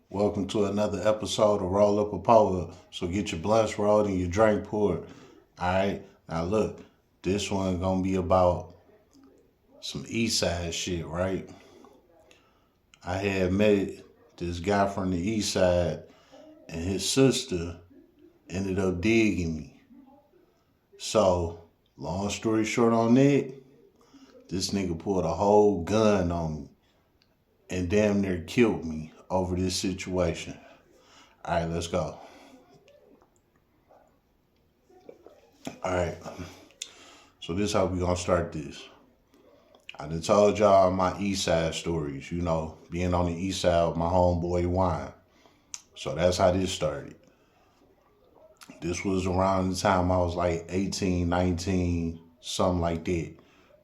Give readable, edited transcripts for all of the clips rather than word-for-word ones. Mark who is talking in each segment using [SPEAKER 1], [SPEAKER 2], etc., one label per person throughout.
[SPEAKER 1] Welcome to another episode of Roll Up a Poet. So get your blunts rolled and your drink poured. Alright? Now look, this one gonna be about some east side shit, right? I had met this guy from the east side and his sister ended up digging me. So, long story short on that, this nigga pulled a whole gun on me and damn near killed me over this situation. Alright, let's go. Alright, so this is how we gonna start this. I done told y'all my east side stories, being on the east side with my homeboy Wine. So that's how this started. This was around the time I was like 18, 19, something like that,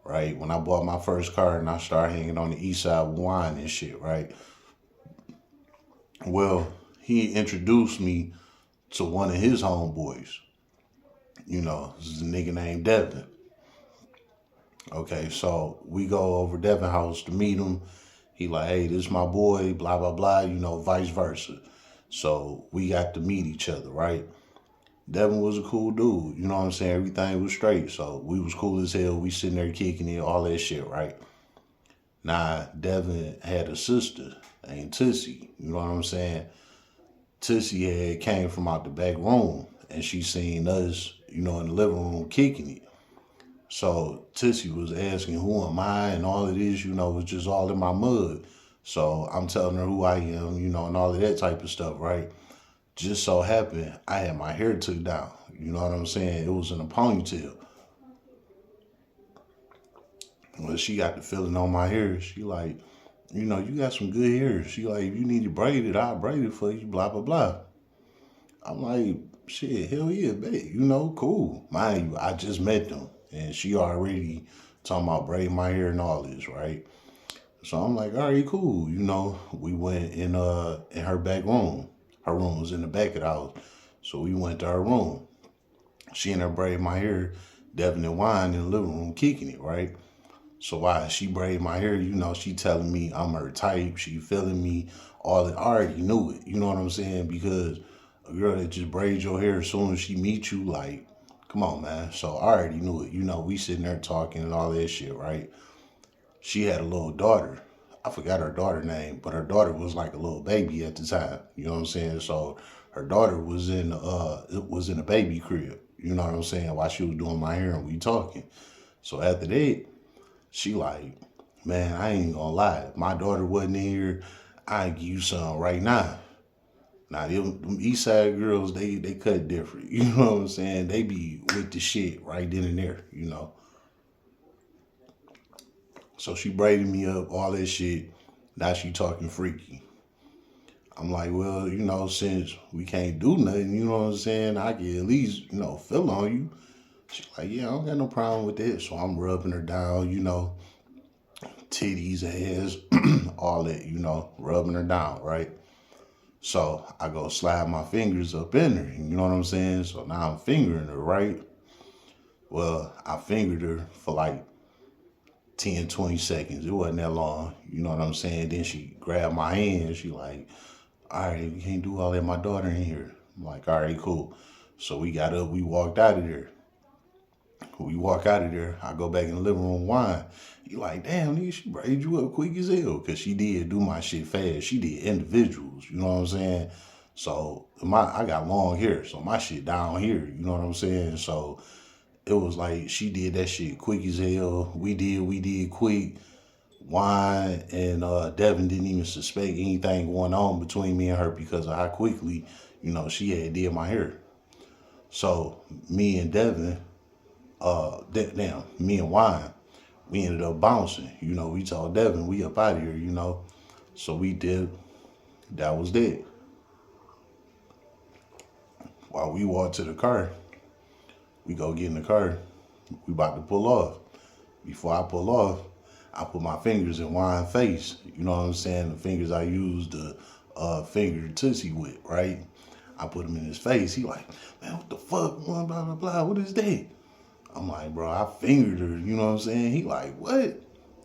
[SPEAKER 1] right? When I bought my first car and I started hanging on the east side with Wine and shit, right? Well, he introduced me to one of his homeboys. This is a nigga named Devin. Okay, so we go over Devin house to meet him. He like, hey, this is my boy, blah, blah, blah, vice versa. So we got to meet each other, right? Devin was a cool dude, you know what I'm saying? Everything was straight. So we was cool as hell. We sitting there kicking it, all that shit, right? Now, Devin had a sister named Tussie, you know what I'm saying? Tussie had came from out the back room and she seen us, in the living room kicking it. So Tussie was asking who am I and all of this, was just all in my mud. So I'm telling her who I am, and all of that type of stuff, right? Just so happened I had my hair took down. You know what I'm saying? It was in a ponytail. Well, she got the feeling on my hair. She like, you got some good hair. She like, if you need it braided, I'll braid it for you, blah, blah, blah. I'm like, shit, hell yeah, babe. Cool. Mind you, I just met them. And she already talking about braiding my hair and all this, right? So I'm like, all right, cool. We went in her back room. Her room was in the back of the house. So we went to her room. She and her braided my hair, Devin and Wine in the living room kicking it, right? So while she braided my hair, she telling me I'm her type. She feeling me. All that I already knew it. You know what I'm saying? Because a girl that just braids your hair as soon as she meets you, like, come on, man. So I already knew it. We sitting there talking and all that shit, right? She had a little daughter. I forgot her daughter name, but her daughter was like a little baby at the time. You know what I'm saying? So her daughter was in a baby crib. You know what I'm saying? While she was doing my hair and we talking. So after that, she like, man, I ain't gonna lie. If my daughter wasn't here, I'd give you some right now. Now, them East Side girls, they cut different. You know what I'm saying? They be with the shit right then and there. So she braided me up, all that shit. Now she talking freaky. I'm like, well, since we can't do nothing, you know what I'm saying? I can at least, feel on you. She's like, yeah, I don't got no problem with that. So I'm rubbing her down, titties, ass, all that, rubbing her down, right? So I go slide my fingers up in her, you know what I'm saying? So now I'm fingering her, right? Well, I fingered her for like 10, 20 seconds. It wasn't that long, you know what I'm saying? Then she grabbed my hand. She like, all right, you can't do all that. My daughter in here. I'm like, all right, cool. So we got up, we walked out of there. We walk out of there, I go back in the living room, Wine. You like, damn, nigga, she braided you up quick as hell. Cause she did do my shit fast. She did individuals, you know what I'm saying? So I got long hair, so my shit down here, you know what I'm saying? So it was like she did that shit quick as hell. We did quick. Wine and Devin didn't even suspect anything going on between me and her because of how quickly, she had did my hair. So me and Devin, me and Wine, we ended up bouncing. We told Devin we up out of here. So we did. That was that. While we walked to the car, we go get in the car. We about to pull off. Before I pull off, I put my fingers in Wine's face. You know what I'm saying? The fingers I used to finger Tussie with, right? I put them in his face. He like, man, what the fuck? Blah, blah, blah, blah. What is that? I'm like, bro, I fingered her. You know what I'm saying? He like, what?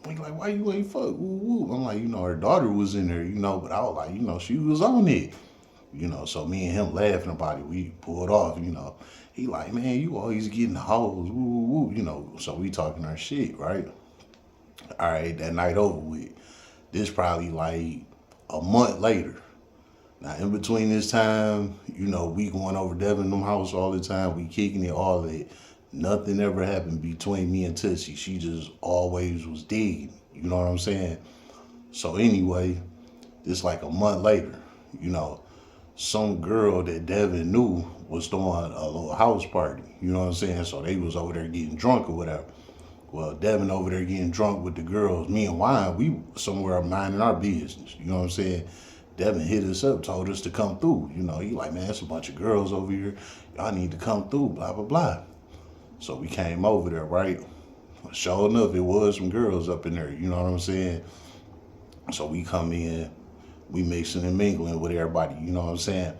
[SPEAKER 1] He like, why you ain't fuck? Woo woo. I'm like, her daughter was in there, but I was like, she was on it. So me and him laughing about it, we pulled off. He like, man, you always getting hoes, woo woo woo, So we talking our shit, right? All right, that night over with. This probably like a month later. Now, in between this time, we going over Devin them house all the time. We kicking it, all that. Nothing ever happened between me and Tootsie. She just always was digging. You know what I'm saying? So anyway, this like a month later, you know, some girl that Devin knew was throwing a little house party. You know what I'm saying? So they was over there getting drunk or whatever. Well, Devin over there getting drunk with the girls. Me and Wine, we somewhere minding our business. You know what I'm saying? Devin hit us up, told us to come through. He like, man, it's a bunch of girls over here. Y'all need to come through, blah, blah, blah. So we came over there, right? Sure enough, it was some girls up in there. You know what I'm saying? So we come in, we mixing and mingling with everybody. You know what I'm saying?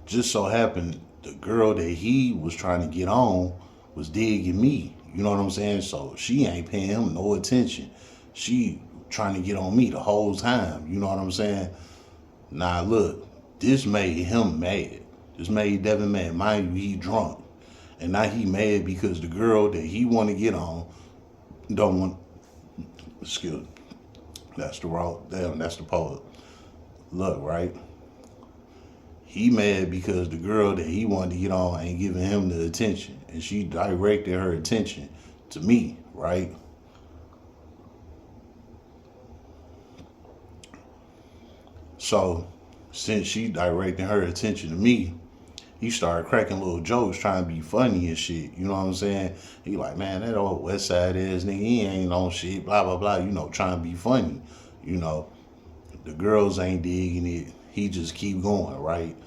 [SPEAKER 1] Just so happened, the girl that he was trying to get on was digging me. You know what I'm saying? So she ain't paying him no attention. She trying to get on me the whole time. You know what I'm saying? Now look, this made him mad. This made Devin mad. Mind you, he drunk. And now he mad because the girl that he want to get on don't want, excuse me, that's the wrong, damn, that's the poet. Look, right? He mad because the girl that he wanted to get on ain't giving him the attention. And she directed her attention to me, right? So, since she directing her attention to me, he started cracking little jokes, trying to be funny and shit. You know what I'm saying? He like, man, that old West Side ass nigga, he ain't on shit, blah, blah, blah. Trying to be funny. The girls ain't digging it. He just keep going, right?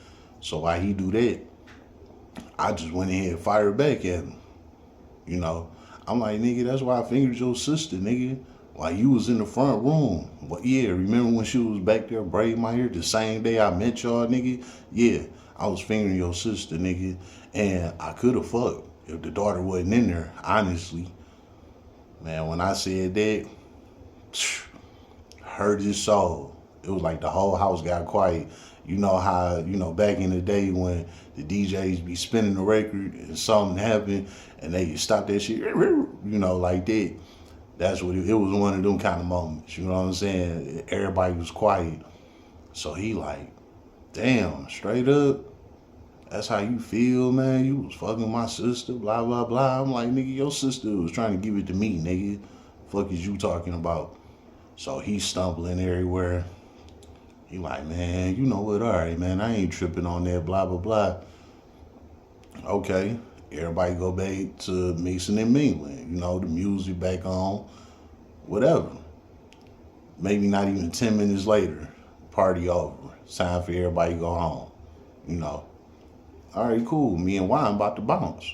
[SPEAKER 1] So while he do that, I just went ahead and fired back at him. I'm like, nigga, that's why I fingered your sister, nigga. While you was in the front room. But yeah, remember when she was back there braiding my hair the same day I met y'all, nigga? Yeah, I was fingering your sister, nigga. And I could have fucked if the daughter wasn't in there, honestly. Man, when I said that, hurt his soul. It was like the whole house got quiet. You know how, back in the day when the DJs be spinning the record and something happened and they stop that shit, like that. That's what it was, one of them kind of moments. You know what I'm saying? Everybody was quiet. So he like, damn, straight up, that's how you feel, man? You was fucking my sister, blah, blah, blah. I'm like, nigga, your sister was trying to give it to me, nigga. Fuck is you talking about? So he's stumbling everywhere. He like, man, you know what? All right, man, I ain't tripping on that, blah, blah, blah. Okay, everybody go back to mixing and mingling. The music back on, whatever. Maybe not even 10 minutes later, party over. It's time for everybody to go home. All right, cool. Me and Wine about to bounce.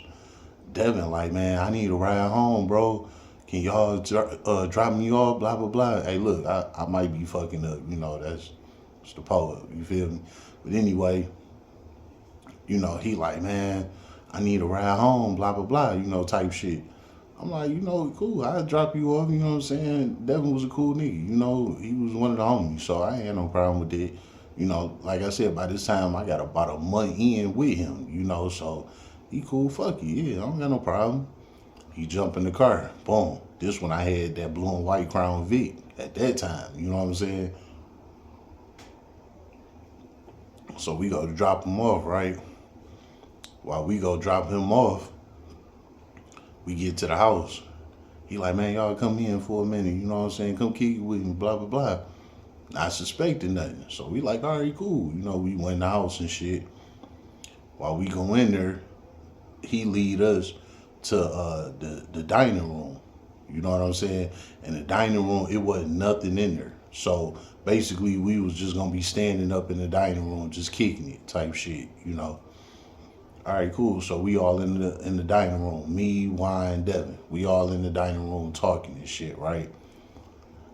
[SPEAKER 1] Devin like, man, I need a ride home, bro. Can y'all drop me off, blah, blah, blah. Hey, look, I might be fucking up. That's the poet. You feel me? But anyway, he like, man, I need a ride home, blah, blah, blah, type shit. I'm like, cool, I'll drop you off, you know what I'm saying? Devin was a cool nigga, he was one of the homies, so I ain't had no problem with that. Like I said, by this time, I got about a month in with him, so he cool, fuck it, yeah, I don't got no problem. He jumped in the car, boom. This one I had that blue and white Crown Vic at that time, you know what I'm saying? So we go to drop him off, right? While we go drop him off, we get to the house. He like, man, y'all come in for a minute, you know what I'm saying? Come kick it with me, blah, blah, blah. Not suspecting nothing. So we like, all right, cool. We went in the house and shit. While we go in there, he lead us to the dining room. You know what I'm saying? In the dining room, it wasn't nothing in there. So basically, we was just going to be standing up in the dining room, just kicking it type shit, All right, cool. So we all in the dining room. Me, Wine, Devin. We all in the dining room talking and shit, right?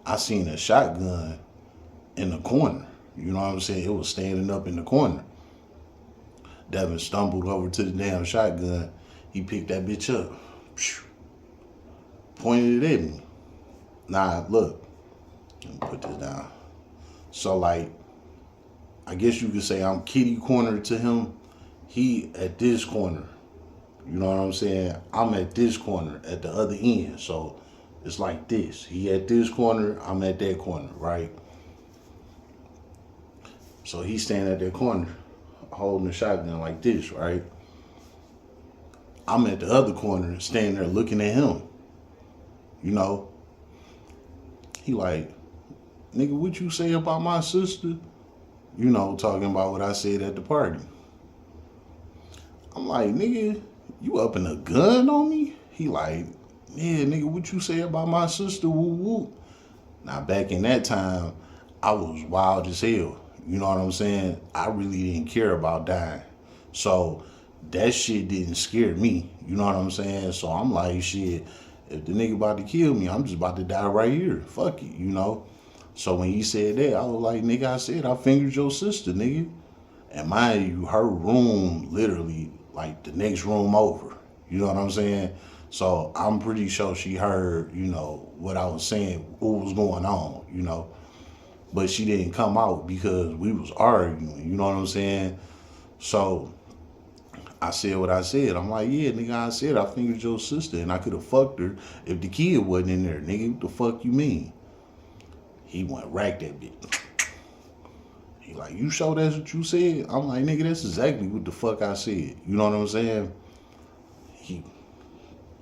[SPEAKER 1] I seen a shotgun in the corner. You know what I'm saying? It was standing up in the corner. Devin stumbled over to the damn shotgun. He picked that bitch up. Pointed it at me. Nah, look, let me put this down. So like, I guess you could say I'm kitty corner to him. He at this corner. You know what I'm saying? I'm at this corner at the other end. So it's like this. He at this corner, I'm at that corner, right? So he's standing at that corner, holding the shotgun like this, right? I'm at the other corner, standing there looking at him. You know, he like, nigga, what you say about my sister? You know, talking about what I said at the party. I'm like, nigga, you up in a gun on me? He like, yeah, nigga, what you say about my sister? Woo woo. Now back in that time, I was wild as hell. You know what I'm saying? I really didn't care about dying. So that shit didn't scare me. You know what I'm saying? So I'm like, shit, if the nigga about to kill me, I'm just about to die right here. Fuck it, you know? So when he said that, I was like, nigga, I said I fingered your sister, nigga. And mind you, her room literally like the next room over. You know what I'm saying? So I'm pretty sure she heard, you know, what I was saying, what was going on, you know. But she didn't come out because we was arguing, you know what I'm saying? So I said what I said. I'm like, yeah, nigga, I said I fingered your sister and I could have fucked her if the kid wasn't in there. Nigga, what the fuck you mean? He went rack that bitch. He like, you sure that's what you said? I'm like, nigga, that's exactly what the fuck I said. You know what I'm saying? He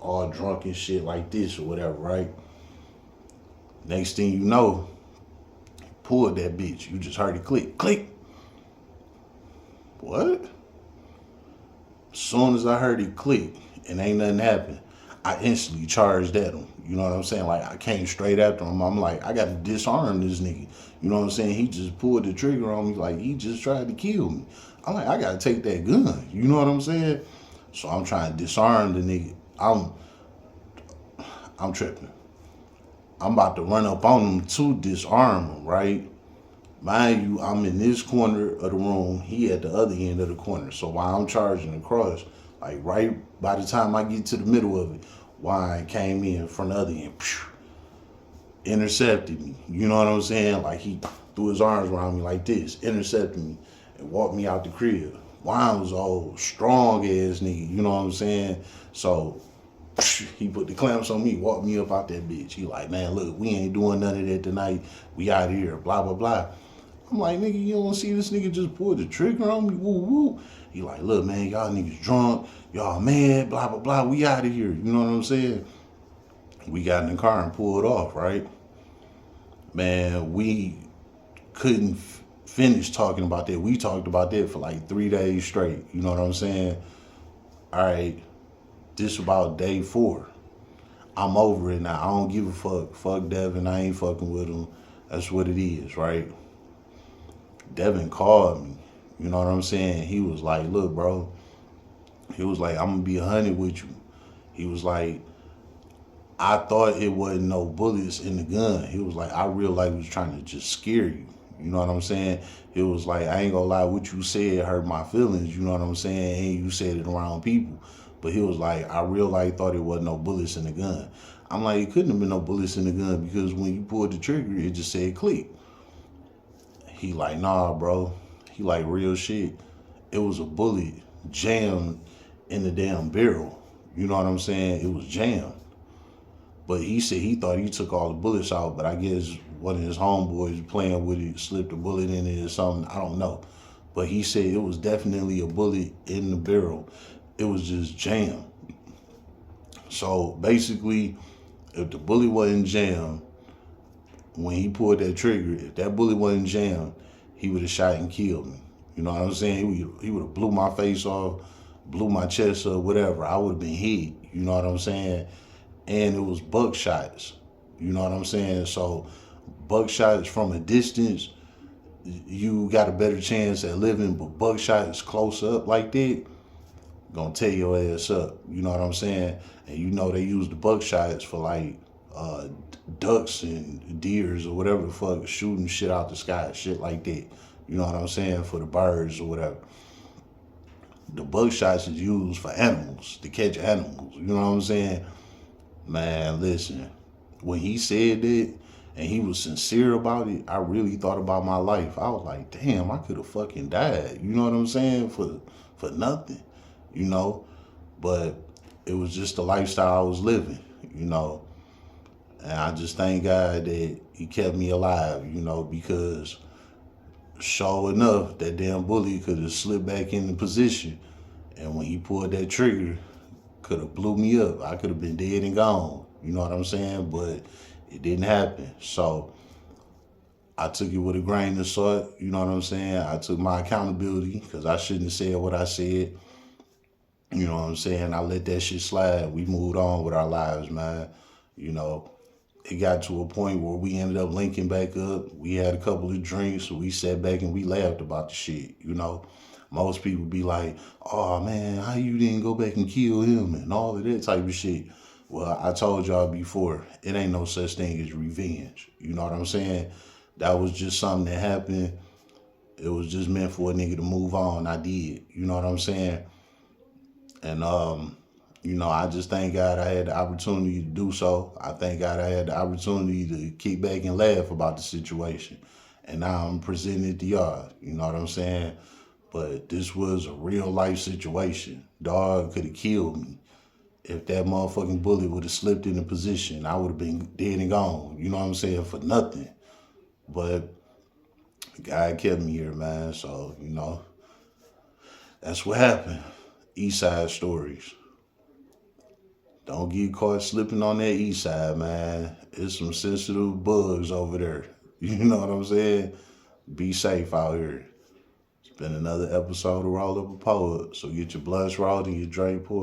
[SPEAKER 1] all drunk and shit like this or whatever, right? Next thing you know, pulled that bitch. You just heard it click, click. What? As soon as I heard it click and ain't nothing happen, I instantly charged at him. You know what I'm saying? Like I came straight after him. I'm like, I gotta disarm this nigga. You know what I'm saying? He just pulled the trigger on me like he just tried to kill me. I'm like, I gotta take that gun. You know what I'm saying? So I'm trying to disarm the nigga. I'm tripping. I'm about to run up on him to disarm him, right? Mind you, I'm in this corner of the room. He at the other end of the corner. So while I'm charging across, like right by the time I get to the middle of it, Wine came in from the other end, intercepted me. You know what I'm saying? Like he threw his arms around me like this, intercepted me, and walked me out the crib. Wine was old, strong ass nigga. You know what I'm saying? So he put the clamps on me, walked me up out that bitch. He like, man, look, we ain't doing none of that tonight. We out here, blah, blah, blah. I'm like, nigga, you don't see this nigga just pulled the trigger on me? Woo, woo. He like, look, man, y'all niggas drunk. Y'all mad, blah, blah, blah. We out of here. You know what I'm saying? We got in the car and pulled off, right? Man, we couldn't finish talking about that. We talked about that for like 3 days straight. You know what I'm saying? All right, this about day 4. I'm over it now. I don't give a fuck. Fuck Devin. I ain't fucking with him. That's what it is, right? Devin called me. You know what I'm saying? He was like, look, bro. He was like, I'm going to be 100 with you. He was like, I thought it wasn't no bullets in the gun. He was like, I real like was trying to just scare you. You know what I'm saying? It was like, I ain't gonna lie, what you said hurt my feelings. You know what I'm saying? And you said it around people. But he was like, I real like thought it wasn't no bullets in the gun. I'm like, it couldn't have been no bullets in the gun because when you pulled the trigger, it just said click. He like, nah, bro. He like, real shit. It was a bullet jammed in the damn barrel. You know what I'm saying? It was jammed. But he said he thought he took all the bullets out, but I guess one of his homeboys playing with it slipped a bullet in it or something. I don't know. But he said it was definitely a bullet in the barrel. It was just jammed. So basically, if the bullet wasn't jammed, when he pulled that trigger, if that bullet wasn't jammed, he would have shot and killed me. You know what I'm saying? He would have blew my face off, blew my chest up, whatever. I would have been hit. You know what I'm saying? And it was buckshots. You know what I'm saying? So buckshots from a distance, you got a better chance at living, but buckshots close up like that, gonna tear your ass up. You know what I'm saying? And you know they use the buckshots for like ducks and deers or whatever the fuck, shooting shit out the sky, shit like that. You know what I'm saying? For the birds or whatever. The buckshots is used for animals, to catch animals. You know what I'm saying? Man, listen. when he said that and he was sincere about it, I really thought about my life. I was like, damn, I could have fucking died. You know what I'm saying? For nothing, you know? But it was just the lifestyle I was living, you know. And I just thank God that he kept me alive, you know, because sure enough, that damn bully could have slipped back in the position. And when he pulled that trigger, could have blew me up. I could have been dead and gone. You know what I'm saying? But it didn't happen. So I took it with a grain of salt. You know what I'm saying? I took my accountability because I shouldn't have said what I said. You know what I'm saying? I let that shit slide. We moved on with our lives, man. You know, it got to a point where we ended up linking back up. We had a couple of drinks. We sat back and we laughed about the shit. You know, most people be like, "Oh man, how you didn't go back and kill him?" and all of that type of shit. Well, I told y'all before, it ain't no such thing as revenge. You know what I'm saying? That was just something that happened. It was just meant for a nigga to move on. I did. You know what I'm saying? And you know, I just thank God I had the opportunity to do so. I thank God I had the opportunity to kick back and laugh about the situation. And now I'm presenting it to y'all. You know what I'm saying? But this was a real life situation. Dog could have killed me. If that motherfucking bullet would have slipped in the position, I would have been dead and gone. You know what I'm saying? For nothing. But God kept me here, man. So, you know, that's what happened. East Side Stories. Don't get caught slipping on that east side, man. It's some sensitive bugs over there. You know what I'm saying? Be safe out here. It's been another episode of Roll Up a Poet. So get your blunts rolled and your drink poured.